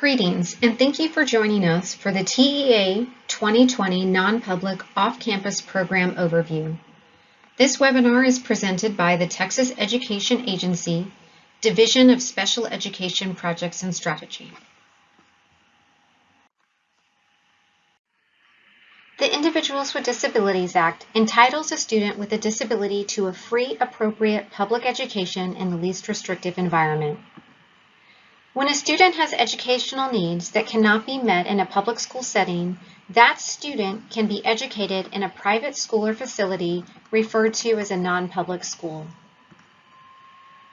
Greetings, and thank you for joining us for the TEA 2020 Non-Public Off-Campus Program Overview. This webinar is presented by the Texas Education Agency, Division of Special Education Projects and Strategy. The Individuals with Disabilities Act entitles a student with a disability to a free, appropriate public education in the least restrictive environment. When a student has educational needs that cannot be met in a public school setting, that student can be educated in a private school or facility referred to as a non-public school.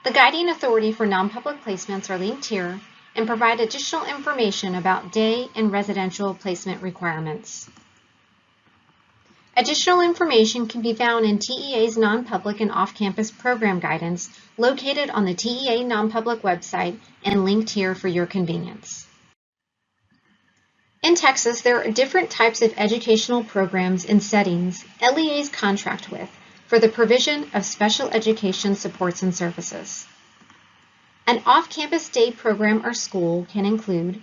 The guiding authority for non-public placements are linked here and provide additional information about day and residential placement requirements. Additional information can be found in TEA's non-public and off-campus program guidance located on the TEA non-public website and linked here for your convenience. In Texas, there are different types of educational programs and settings LEAs contract with for the provision of special education supports and services. An off-campus day program or school can include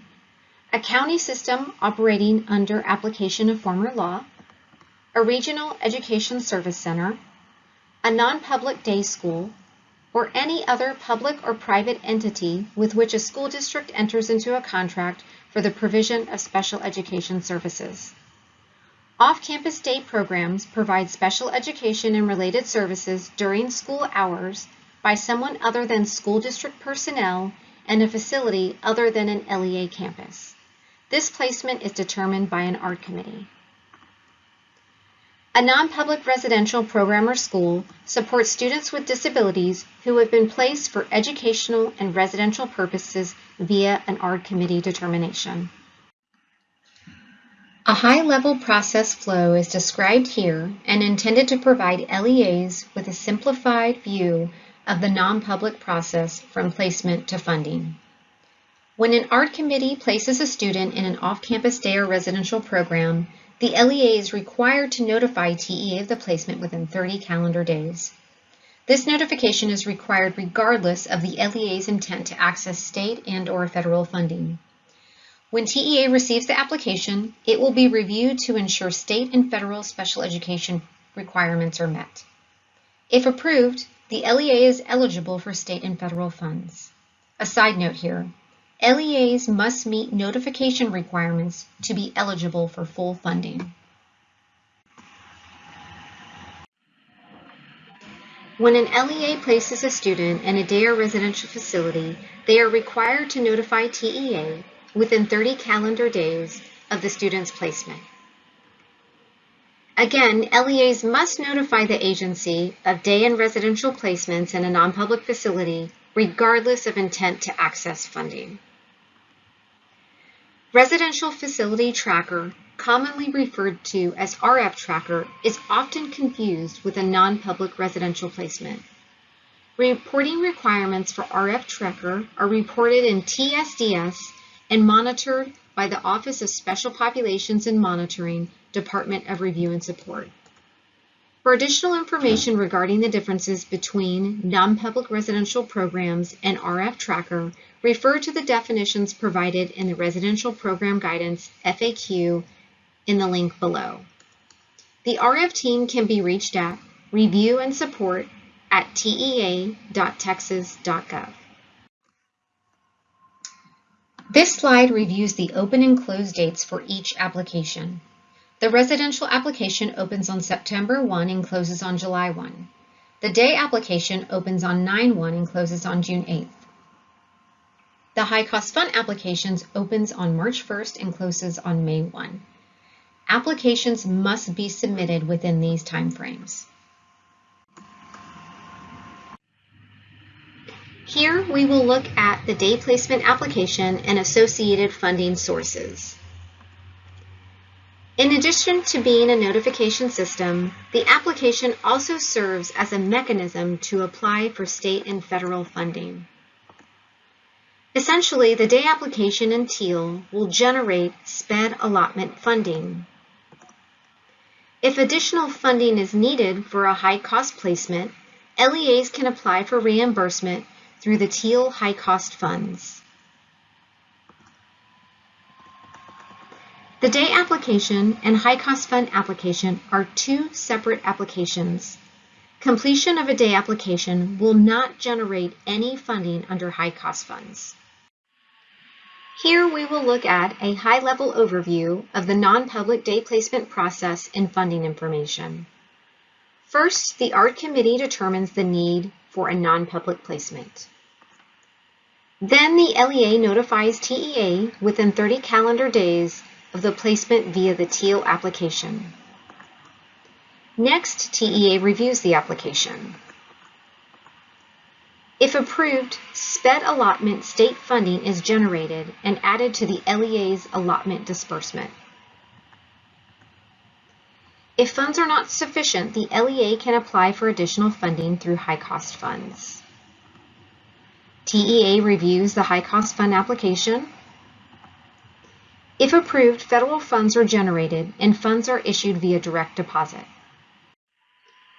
a county system operating under application of former law, a regional education service center, a non-public day school, or any other public or private entity with which a school district enters into a contract for the provision of special education services. Off-campus day programs provide special education and related services during school hours by someone other than school district personnel and a facility other than an LEA campus. This placement is determined by an art committee. A non-public residential program or school supports students with disabilities who have been placed for educational and residential purposes via an art committee determination. A high-level process flow is described here and intended to provide LEAs with a simplified view of the non-public process from placement to funding. When an art committee places a student in an off-campus day or residential program, the LEA is required to notify TEA of the placement within 30 calendar days. This notification is required regardless of the LEA's intent to access state and/or federal funding. When TEA receives the application, it will be reviewed to ensure state and federal special education requirements are met. If approved, the LEA is eligible for state and federal funds. A side note here. LEAs must meet notification requirements to be eligible for full funding. When an LEA places a student in a day or residential facility, they are required to notify TEA within 30 calendar days of the student's placement. Again, LEAs must notify the agency of day and residential placements in a non-public facility regardless of intent to access funding. Residential Facility Tracker, commonly referred to as RF Tracker, is often confused with a non-public residential placement. Reporting requirements for RF Tracker are reported in TSDS and monitored by the Office of Special Populations and Monitoring, Department of Review and Support. For additional information regarding the differences between non-public residential programs and RF Tracker, refer to the definitions provided in the Residential Program Guidance FAQ in the link below. The RF team can be reached at review and support at tea.texas.gov. This slide reviews the open and close dates for each application. The residential application opens on September 1 and closes on July 1. The day application opens on 9/1 and closes on June 8th. The high-cost fund applications opens on March 1st and closes on May 1. Applications must be submitted within these timeframes. Here we will look at the day placement application and associated funding sources. In addition to being a notification system, the application also serves as a mechanism to apply for state and federal funding. Essentially, the day application in teal will generate SPED allotment funding. If additional funding is needed for a high-cost placement, LEAs can apply for reimbursement through the teal high-cost funds. The day application and high-cost fund application are two separate applications. Completion of a day application will not generate any funding under high-cost funds. Here we will look at a high-level overview of the non-public day placement process and funding information. First, the ART Committee determines the need for a non-public placement. Then the LEA notifies TEA within 30 calendar days of the placement via the TEAL application. Next, TEA reviews the application. If approved, SPED allotment state funding is generated and added to the LEA's allotment disbursement. If funds are not sufficient, the LEA can apply for additional funding through high-cost funds. TEA reviews the high-cost fund application. If approved, federal funds are generated and funds are issued via direct deposit.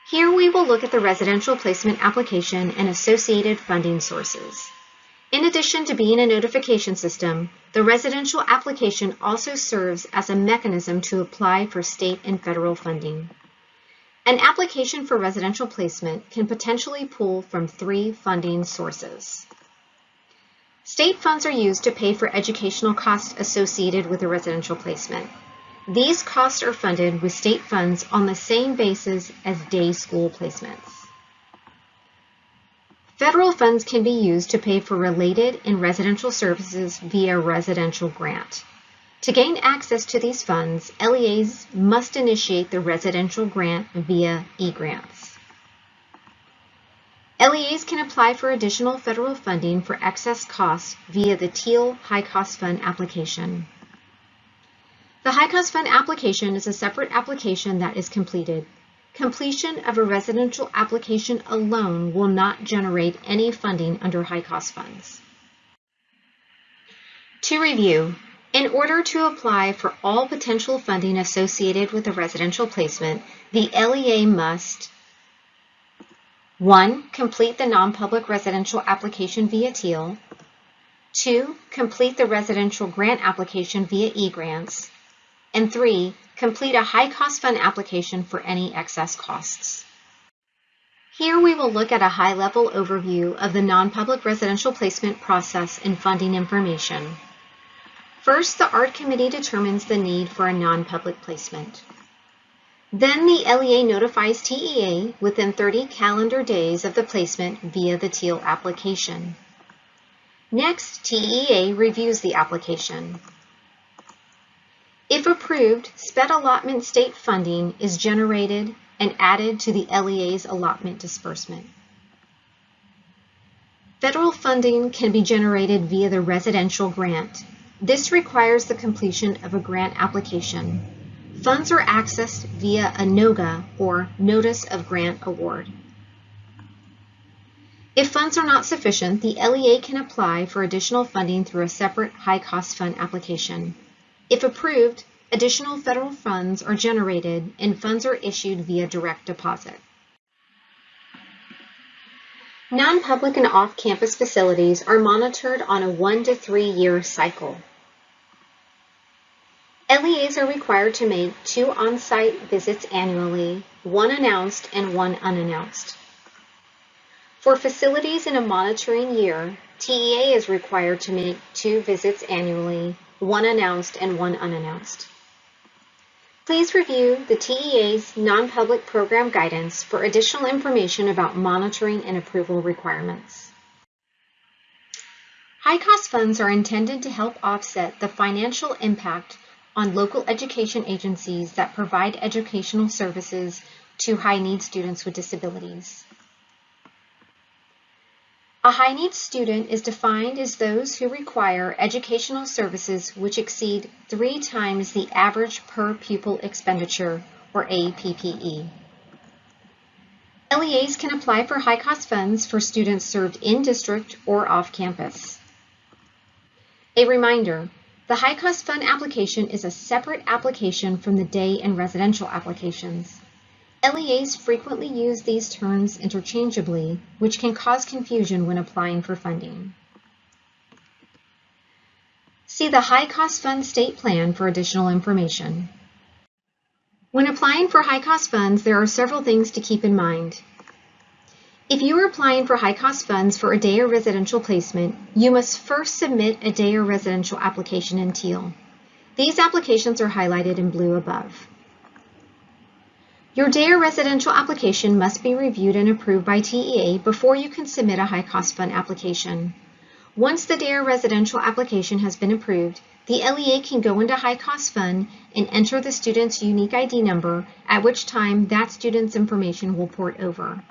Here we will look at the residential placement application and associated funding sources. In addition to being a notification system, the residential application also serves as a mechanism to apply for state and federal funding. An application for residential placement can potentially pull from three funding sources. State funds are used to pay for educational costs associated with a residential placement. These costs are funded with state funds on the same basis as day school placements. Federal funds can be used to pay for related and residential services via residential grant. To gain access to these funds, LEAs must initiate the residential grant via e-grants. LEAs can apply for additional federal funding for excess costs via the TEAL High-Cost Fund application. The High-Cost Fund application is a separate application that is completed. Completion of a residential application alone will not generate any funding under high-cost funds. To review, in order to apply for all potential funding associated with a residential placement, the LEA must 1. Complete the non-public residential application via TEAL. 2. Complete the residential grant application via e-grants. And 3. Complete a high-cost fund application for any excess costs. Here we will look at a high-level overview of the non-public residential placement process and funding information. First, the ART Committee determines the need for a non-public placement. Then the LEA notifies TEA within 30 calendar days of the placement via the TEAL application. Next, TEA reviews the application. If approved, SPED allotment state funding is generated and added to the LEA's allotment disbursement. Federal funding can be generated via the residential grant. This requires the completion of a grant application. Funds are accessed via a NOGA, or Notice of Grant Award. If funds are not sufficient, the LEA can apply for additional funding through a separate high-cost fund application. If approved, additional federal funds are generated and funds are issued via direct deposit. Non-public and off-campus facilities are monitored on a 1 to 3 year cycle. LEAs are required to make 2 on-site visits annually, 1 announced and 1 unannounced. For facilities in a monitoring year, TEA is required to make 2 visits annually, 1 announced and 1 unannounced. Please review the TEA's non-public program guidance for additional information about monitoring and approval requirements. High-cost funds are intended to help offset the financial impact on local education agencies that provide educational services to high-need students with disabilities. A high-needs student is defined as those who require educational services which exceed 3 times the average per pupil expenditure, or APPE. LEAs can apply for high-cost funds for students served in-district or off-campus. A reminder, the high-cost fund application is a separate application from the day and residential applications. LEAs frequently use these terms interchangeably, which can cause confusion when applying for funding. See the High Cost Funds State Plan for additional information. When applying for high cost funds, there are several things to keep in mind. If you are applying for high cost funds for a day or residential placement, you must first submit a day or residential application in teal. These applications are highlighted in blue above. Your day or residential application must be reviewed and approved by TEA before you can submit a high cost fund application. Once the day or residential application has been approved, the LEA can go into high cost fund and enter the student's unique ID number, at which time that student's information will port over.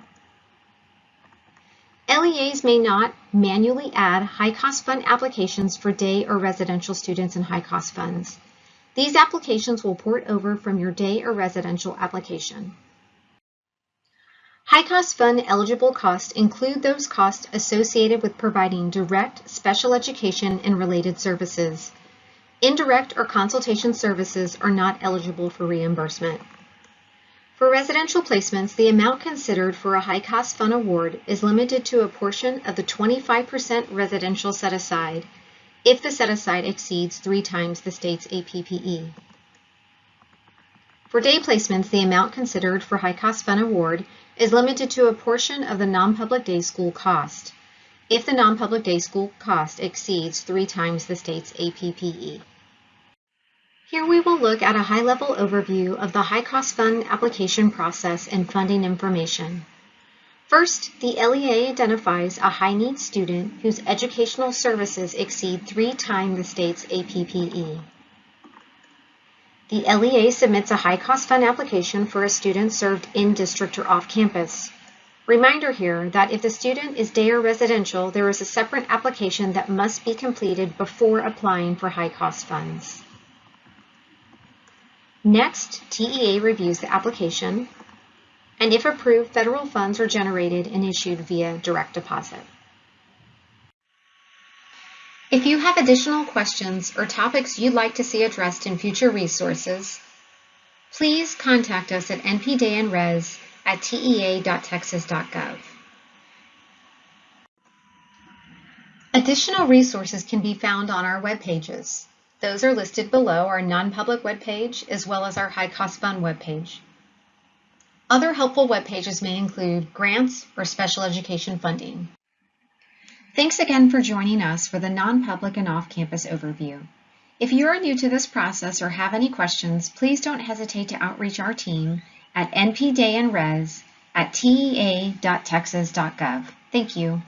LEAs may not manually add high cost fund applications for day or residential students in high cost funds. These applications will port over from your day or residential application. High cost fund eligible costs include those costs associated with providing direct special education and related services. Indirect or consultation services are not eligible for reimbursement. For residential placements, the amount considered for a high cost fund award is limited to a portion of the 25% residential set aside if the set aside exceeds 3 times the state's APPE. For day placements, the amount considered for high cost fund award is limited to a portion of the non-public day school cost if the non-public day school cost exceeds 3 times the state's APPE. Here we will look at a high-level overview of the high cost fund application process and funding information. First, the LEA identifies a high-need student whose educational services exceed 3 times the state's APPE. The LEA submits a high cost fund application for a student served in district or off campus. Reminder here that if the student is day or residential, there is a separate application that must be completed before applying for high cost funds. Next, TEA reviews the application, and if approved, federal funds are generated and issued via direct deposit. If you have additional questions or topics you'd like to see addressed in future resources, please contact us at npdanres@tea.texas.gov. Additional resources can be found on our web pages. Those are listed below our non-public webpage as well as our high cost fund webpage. Other helpful web pages may include grants or special education funding. Thanks again for joining us for the non-public and off-campus overview. If you are new to this process or have any questions, please don't hesitate to outreach our team at npdanres@tea.texas.gov. Thank you.